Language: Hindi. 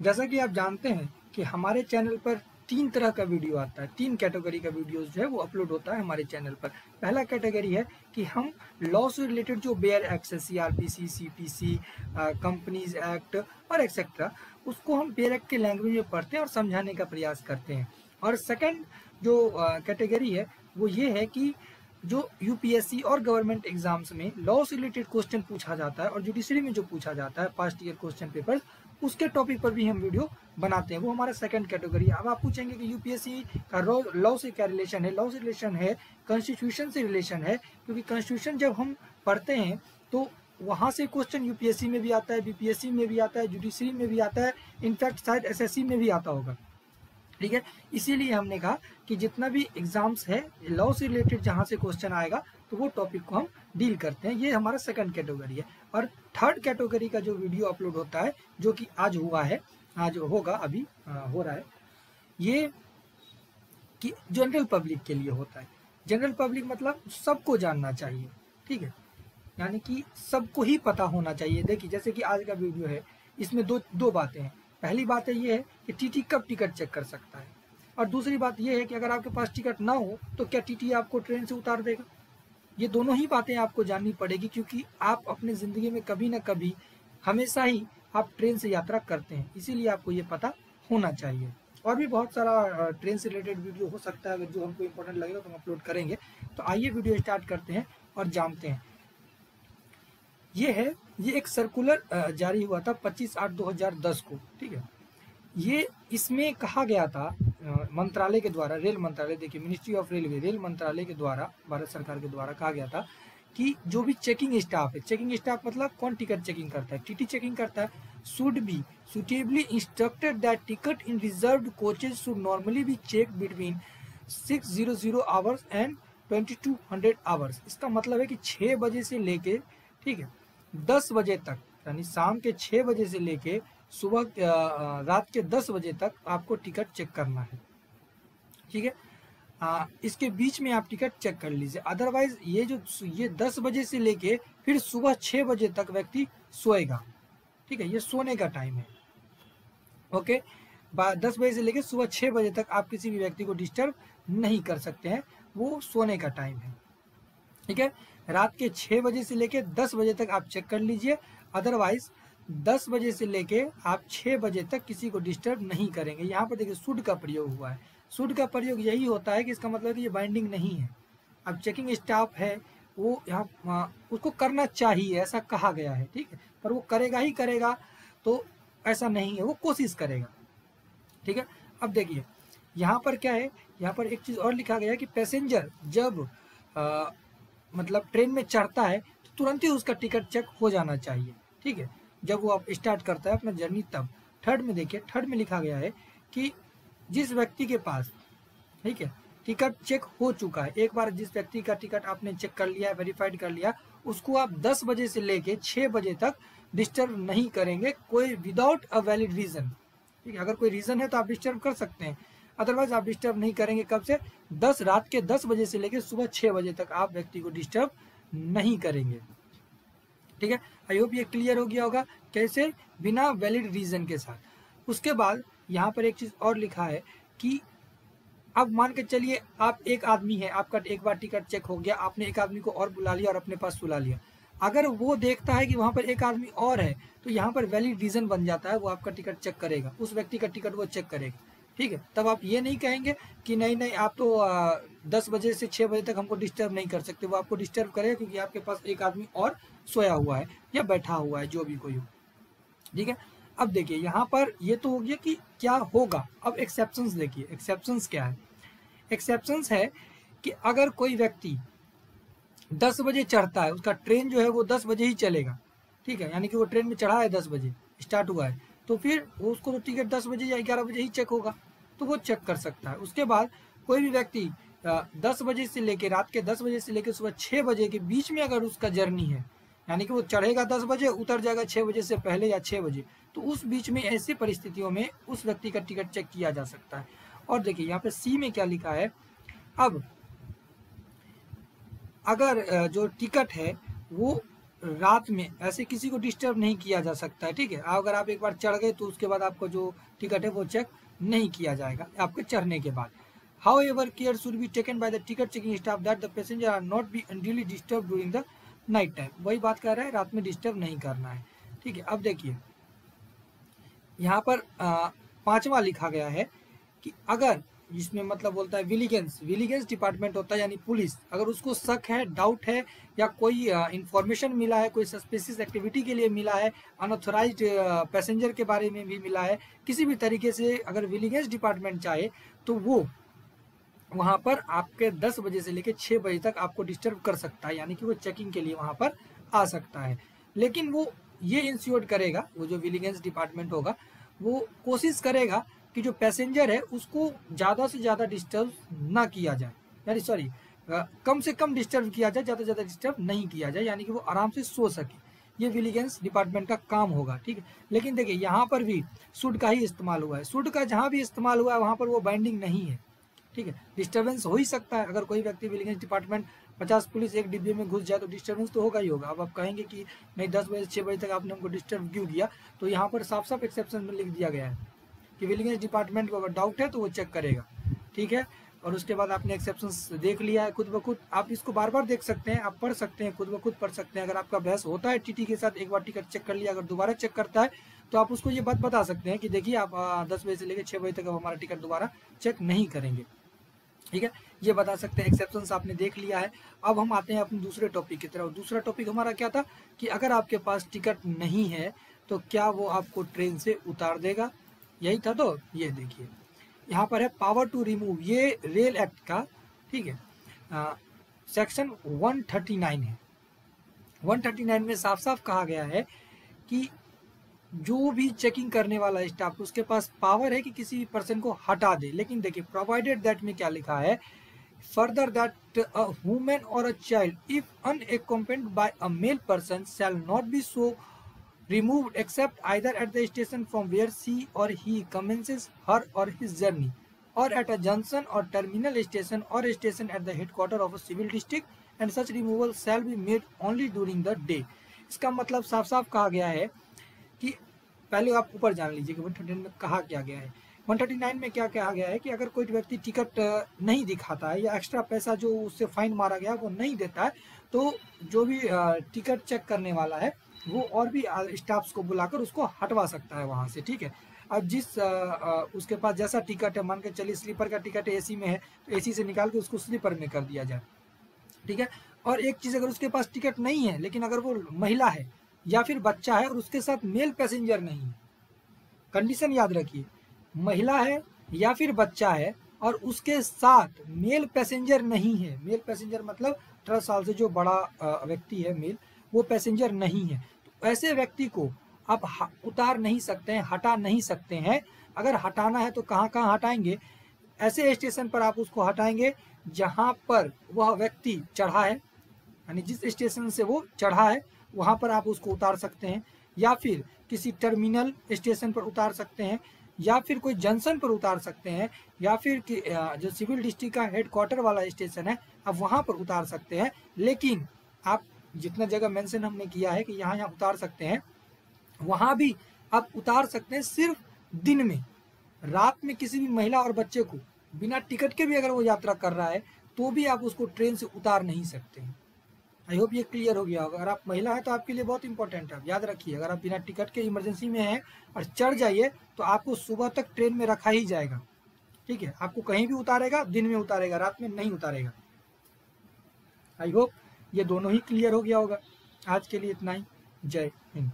जैसा कि आप जानते हैं कि हमारे चैनल पर 3 तरह का वीडियो आता है, 3 कैटेगरी का वीडियोस जो है वो अपलोड होता है हमारे चैनल पर। पहला कैटेगरी है कि हम लॉ से रिलेटेड जो बेयर एक्ट है, सीआरपीसी, सीपीसी, कंपनीज एक्ट और एक्सेट्रा, उसको हम बेयर एक्ट के लैंग्वेज में पढ़ते हैं और समझाने का प्रयास करते हैं। और सेकंड जो कैटेगरी है वो ये है कि जो यूपीएससी और गवर्नमेंट एग्जाम्स में लॉ से रिलेटेड क्वेश्चन पूछा जाता है और जुडिशरी में जो पूछा जाता है पास्ट ईयर क्वेश्चन पेपर्स, उसके टॉपिक पर भी हम वीडियो बनाते हैं। वो हमारा सेकंड कैटेगरी है। अब आप पूछेंगे कि यूपीएससी का लॉ से क्या रिलेशन है? लॉ से रिलेशन है, कॉन्स्टिट्यूशन से रिलेशन है, क्योंकि कॉन्स्टिट्यूशन जब हम पढ़ते हैं तो वहाँ से क्वेश्चन यूपीएससी में भी आता है, बीपीएससी में भी आता है, जुडिशरी में भी आता है, इनफैक्ट शायद एसएससी में भी आता होगा। ठीक है, इसीलिए हमने कहा कि जितना भी एग्जाम्स है लॉ से रिलेटेड जहाँ से क्वेश्चन आएगा तो वो टॉपिक को हम डील करते हैं। ये हमारा सेकंड कैटेगरी है। और थर्ड कैटेगरी का जो वीडियो अपलोड होता है, जो कि आज हुआ है, आज होगा, अभी हो रहा है, ये कि जनरल पब्लिक के लिए होता है। जनरल पब्लिक मतलब सबको जानना चाहिए। ठीक है, यानी कि सबको ही पता होना चाहिए। देखिए जैसे कि आज का वीडियो है, इसमें दो बातें हैं। पहली बात है ये है कि टीटी कब टिकट चेक कर सकता है, और दूसरी बात ये है कि अगर आपके पास टिकट ना हो तो क्या टीटी आपको ट्रेन से उतार देगा। ये दोनों ही बातें आपको जाननी पड़ेगी, क्योंकि आप अपने ज़िंदगी में कभी ना कभी हमेशा ही आप ट्रेन से यात्रा करते हैं, इसीलिए आपको ये पता होना चाहिए। और भी बहुत सारा ट्रेन से रिलेटेड वीडियो हो सकता है, अगर जो हमको इम्पोर्टेंट लगेगा तो हम अपलोड करेंगे। तो आइए वीडियो स्टार्ट करते हैं और जानते हैं। ये एक सर्कुलर जारी हुआ था 25/8/2010 को। ठीक है, ये इसमें कहा गया था मंत्रालय के द्वारा, रेल मंत्रालय, देखिए मिनिस्ट्री ऑफ रेलवे, रेल मंत्रालय के द्वारा, भारत सरकार के द्वारा कहा गया था कि जो भी चेकिंग स्टाफ है, चेकिंग स्टाफ मतलब कौन टिकट चेकिंग करता है, टीटी चेकिंग करता है, should be suitably instructed that ticket in reserved coaches should normally be check between 600 hours and 2200 hours. इसका मतलब है कि 6 बजे से लेके, ठीक है, 10 बजे तक, यानी शाम के 6 बजे से लेके सुबह रात के 10 बजे तक आपको टिकट चेक करना है। ठीक है, इसके बीच में आप टिकट चेक कर लीजिए। अदरवाइज ये 10 बजे से लेके फिर सुबह 6 बजे तक व्यक्ति सोएगा। ठीक है, ये सोने का टाइम है। ओके, 10 बजे से लेके सुबह 6 बजे तक आप किसी भी व्यक्ति को डिस्टर्ब नहीं कर सकते हैं, वो सोने का टाइम है। ठीक है, रात के 6 बजे से लेके 10 बजे तक आप चेक कर लीजिए। अदरवाइज 10 बजे से लेके आप 6 बजे तक किसी को डिस्टर्ब नहीं करेंगे। यहाँ पर देखिए शुड का प्रयोग हुआ है। शुड का प्रयोग यही होता है कि इसका मतलब कि ये बाइंडिंग नहीं है। अब चेकिंग स्टाफ है वो यहाँ उसको करना चाहिए, ऐसा कहा गया है। ठीक है, पर वो करेगा ही करेगा तो ऐसा नहीं है, वो कोशिश करेगा। ठीक है, अब देखिए यहाँ पर क्या है, यहाँ पर एक चीज़ और लिखा गया है कि पैसेंजर जब मतलब ट्रेन में चढ़ता है तो तुरंत ही उसका टिकट चेक हो जाना चाहिए। ठीक है, जब वो आप स्टार्ट करता है अपना जर्नी तब। थर्ड में देखिए, थर्ड में लिखा गया है कि जिस व्यक्ति के पास, ठीक है, टिकट चेक हो चुका है, एक बार जिस व्यक्ति का टिकट आपने चेक कर लिया, वेरीफाइड कर लिया, उसको आप 10 बजे से लेके 6 बजे तक डिस्टर्ब नहीं करेंगे, कोई विदाउट अ वैलिड रीज़न। ठीक है, अगर कोई रीज़न है तो आप डिस्टर्ब कर सकते हैं, अदरवाइज आप डिस्टर्ब नहीं करेंगे। कब से? रात के 10 बजे से लेकर सुबह 6 बजे तक आप व्यक्ति को डिस्टर्ब नहीं करेंगे। ठीक है, आई होप ये क्लियर हो गया होगा, कैसे? बिना वैलिड रीजन के साथ। उसके बाद यहाँ पर एक चीज़ और लिखा है कि अब मान के चलिए आप एक आदमी है, आपका एक बार टिकट चेक हो गया, आपने एक आदमी को और बुला लिया और अपने पास सुला लिया। अगर वो देखता है कि वहाँ पर एक आदमी और है तो यहाँ पर वैलिड रीजन बन जाता है, वो आपका टिकट चेक करेगा, उस व्यक्ति का टिकट वो चेक करेगा। ठीक है, तब आप ये नहीं कहेंगे कि नहीं नहीं आप तो 10 बजे से 6 बजे तक हमको डिस्टर्ब नहीं कर सकते। वो आपको डिस्टर्ब करेगा क्योंकि आपके पास एक आदमी और सोया हुआ है या बैठा हुआ है, जो भी कोई हो। ठीक है, अब देखिए यहाँ पर ये तो हो गया कि क्या होगा। अब एक्सेप्शंस देखिए, एक्सेप्शंस क्या है? एक्सेप्शंस है कि अगर कोई व्यक्ति 10 बजे चढ़ता है, उसका ट्रेन जो है वो 10 बजे ही चलेगा। ठीक है, यानी कि वो ट्रेन में चढ़ा है, 10 बजे स्टार्ट हुआ है, तो फिर उसको तो टिकट 10 बजे या 11 बजे ही चेक होगा, तो वो चेक कर सकता है। उसके बाद कोई भी व्यक्ति 10 बजे से लेकर रात के 10 बजे से लेकर सुबह 6 बजे के बीच में अगर उसका जर्नी है, यानी कि वो चढ़ेगा 10 बजे, उतर जाएगा 6 बजे से पहले या 6 बजे, तो उस बीच में ऐसी परिस्थितियों में उस व्यक्ति का टिकट चेक किया जा सकता है। और देखिए यहाँ पे सी में क्या लिखा है, अब अगर जो टिकट है वो रात में ऐसे किसी को डिस्टर्ब नहीं किया जा सकता है, ठीक है। अगर आप एक बार चढ़ गए तो उसके बाद आपको जो टिकट है वो चेक नहीं किया जाएगा आपके चढ़ने के बाद। However, care should be taken by the ticket checking staff that the passenger are not be unduly disturbed during the night time। वही बात कर रहा है, रात में डिस्टर्ब नहीं करना है, ठीक है। अब देखिए यहाँ पर 5वां लिखा गया है कि अगर जिसमें मतलब बोलता है विजिलेंस डिपार्टमेंट होता है यानी पुलिस, अगर उसको शक है, डाउट है या कोई इंफॉर्मेशन मिला है, कोई सस्पिशियस एक्टिविटी के लिए मिला है, अनऑथराइज्ड पैसेंजर के बारे में भी मिला है, किसी भी तरीके से अगर विजिलेंस डिपार्टमेंट चाहे तो वो वहाँ पर आपके 10 बजे से लेकर 6 बजे तक आपको डिस्टर्ब कर सकता है, यानी कि वो चेकिंग के लिए वहाँ पर आ सकता है। लेकिन वो ये इंश्योर करेगा, वो जो विजिलेंस डिपार्टमेंट होगा वो कोशिश करेगा कि जो पैसेंजर है उसको ज़्यादा से ज़्यादा डिस्टर्ब ना किया जाए, यानी कम से कम डिस्टर्ब किया जाए, ज़्यादा से ज़्यादा डिस्टर्ब नहीं किया जाए, यानी कि वो आराम से सो सके। ये विजिलेंस डिपार्टमेंट का काम होगा, ठीक है। लेकिन देखिए यहाँ पर भी शुड का ही इस्तेमाल हुआ है, शुड का जहाँ भी इस्तेमाल हुआ है वहाँ पर वो बाइंडिंग नहीं है, ठीक है। डिस्टर्बेंस हो ही सकता है, अगर कोई व्यक्ति विजिलेंस डिपार्टमेंट 50 पुलिस एक डिब्बे में घुस जाए तो डिस्टर्बेंस तो होगा ही होगा। अब आप कहेंगे कि नहीं 10 बजे से 6 बजे तक आपने हमको डिस्टर्ब क्यों किया, तो यहाँ पर साफ साफ एक्सेप्शन में लिख दिया गया है कि विजिलेंस डिपार्टमेंट को अगर डाउट है तो वो चेक करेगा, ठीक है। और उसके बाद आपने एक्सेप्शन देख लिया है खुद ब खुद, आप इसको बार बार देख सकते हैं, आप पढ़ सकते हैं, खुद ब खुद पढ़ सकते हैं। अगर आपका बहस होता है टीटी के साथ, एक बार टिकट चेक कर लिया, अगर दोबारा चेक करता है तो आप उसको ये बात बता सकते हैं कि देखिए आप 10 बजे से लेकर 6 बजे तक अब हमारा टिकट दोबारा चेक नहीं करेंगे, ठीक है। ये बता सकते हैं। एक्सेप्शंस आपने देख लिया है। अब हम आते हैं अपने दूसरे टॉपिक की तरफ। दूसरा टॉपिक हमारा क्या था कि अगर आपके पास टिकट नहीं है तो क्या वो आपको ट्रेन से उतार देगा, यही था। तो ये देखिए यहाँ पर है पावर टू रिमूव, ये रेल एक्ट का, ठीक है, सेक्शन 139 है। 139 में साफ साफ कहा गया है कि जो भी चेकिंग करने वाला स्टाफ उसके पास पावर है कि किसी भी पर्सन को हटा दे। लेकिन देखिए प्रोवाइडेड दैट में क्या लिखा है, फर्दर दैट अ वुमन और a child if unaccompanied by a male person shall not be so removed except either at the station from where she or he commences her or his journey or at a junction or terminal station or station at the headquarter of a civil district and such removal shall be made only during the day। इसका मतलब साफ साफ कहा गया है कि पहले आप ऊपर जान लीजिए कि 139 में कहा क्या गया है। 139 में क्या कहा गया है कि अगर कोई व्यक्ति टिकट नहीं दिखाता है या एक्स्ट्रा पैसा जो उससे फाइन मारा गया वो नहीं देता है तो जो भी टिकट चेक करने वाला है वो और भी स्टाफ्स को बुलाकर उसको हटवा सकता है वहाँ से, ठीक है। अब जिस उसके पास जैसा टिकट है, मान के चलिए स्लीपर का टिकट एसी में है तो एसी से निकाल के उसको स्लीपर में कर दिया जाए, ठीक है। और एक चीज़, अगर उसके पास टिकट नहीं है लेकिन अगर वो महिला है या फिर बच्चा है और उसके साथ मेल पैसेंजर नहीं है, कंडीशन याद रखिए, महिला है या फिर बच्चा है और उसके साथ मेल पैसेंजर नहीं है, मेल पैसेंजर मतलब 18 साल से जो बड़ा व्यक्ति है मेल, वो पैसेंजर नहीं है, तो ऐसे व्यक्ति को आप उतार नहीं सकते हैं, हटा नहीं सकते हैं। अगर हटाना है तो कहाँ कहाँ हटाएंगे, ऐसे स्टेशन पर आप उसको हटाएंगे जहाँ पर वह व्यक्ति चढ़ा है, यानी जिस स्टेशन से वो चढ़ा है वहाँ पर आप उसको उतार सकते हैं, या फिर किसी टर्मिनल स्टेशन पर उतार सकते हैं, या फिर कोई जंक्शन पर उतार सकते हैं, या फिर जो सिविल डिस्ट्रिक्ट का हेडक्वार्टर वाला स्टेशन है आप वहाँ पर उतार सकते हैं। लेकिन आप जितना जगह मेंशन हमने किया है कि यहाँ यहाँ उतार सकते हैं, वहाँ भी आप उतार सकते हैं सिर्फ दिन में। रात में किसी भी महिला और बच्चे को बिना टिकट के भी अगर वो यात्रा कर रहा है तो भी आप उसको ट्रेन से उतार नहीं सकते हैं। आई होप ये क्लियर हो गया होगा। अगर आप महिला है तो आपके लिए बहुत इंपॉर्टेंट है, आप याद रखिए, अगर आप बिना टिकट के इमरजेंसी में हैं और चढ़ जाइए तो आपको सुबह तक ट्रेन में रखा ही जाएगा, ठीक है। आपको कहीं भी उतारेगा, दिन में उतारेगा, रात में नहीं उतारेगा। आई होप ये दोनों ही क्लियर हो गया होगा। आज के लिए इतना ही। जय हिंद।